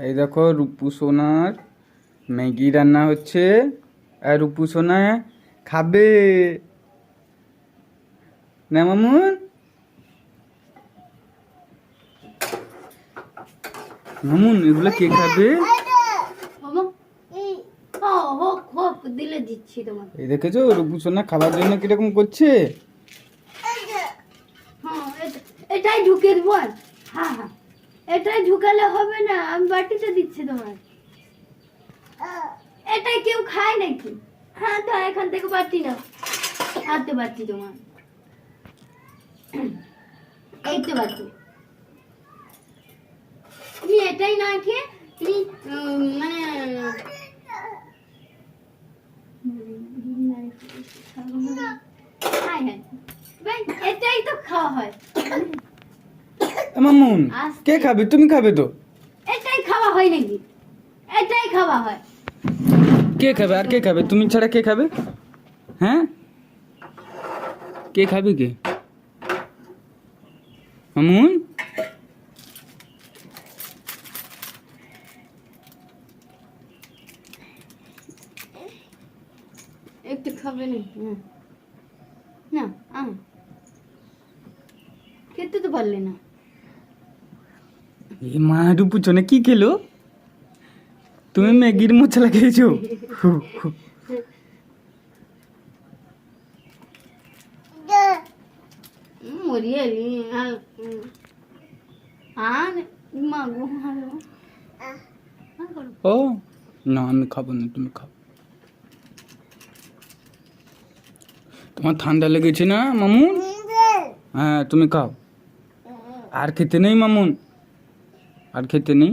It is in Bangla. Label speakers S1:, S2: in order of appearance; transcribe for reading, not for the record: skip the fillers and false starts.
S1: এই দেখো রূপু সোনার ম্যাগি রান্না হচ্ছে, আর রূপু সোনা খাবে না মামুন? মামুন এগুলো কে খাবে?
S2: দিলে দিচ্ছি তোমার।
S1: এই দেখেছো রূপু সোনা খাবার জন্য কিরকম করছে।
S2: এটাই ঢুকে দেবো। হ্যাঁ হ্যাঁ, এটাই ঢুকালে হবে না, আমি বাটিতে দিচ্ছি তোমার। এটাই কেউ খায় নাকি? হ্যাঁ তো এখান থেকে বাটি নাও, হাতে বাটি তোমার, এই তো বাটি। তুমি এটাই না খেয়ে তুমি মানে এটাই তো খাওয়া হয়।
S1: মামুন কে খাবে? তুমি খাবে তো।
S2: এটাই খাওয়া হয় নাকি? এটাই খাওয়া হয়।
S1: কে খাবে? আর কে খাবে? তুমি ছাড়া কে খাবে? হ্যাঁ, কে খাবে? কে? মামুন
S2: একটু খাবে না? না খেতে তো পারলে না।
S1: এই মা রূপু সোনা কি খেলো? তুমি ম্যাগির মশলা খেয়েছো?
S2: মরিয়ালি আর মাগো
S1: ও না, আমি খাবো না, তুমি খাও। তোমার ঠান্ডা লেগেছে না মামুন? হ্যাঁ তুমি খাও। আর খেতে নেই মামুন, আর খেতে নেই।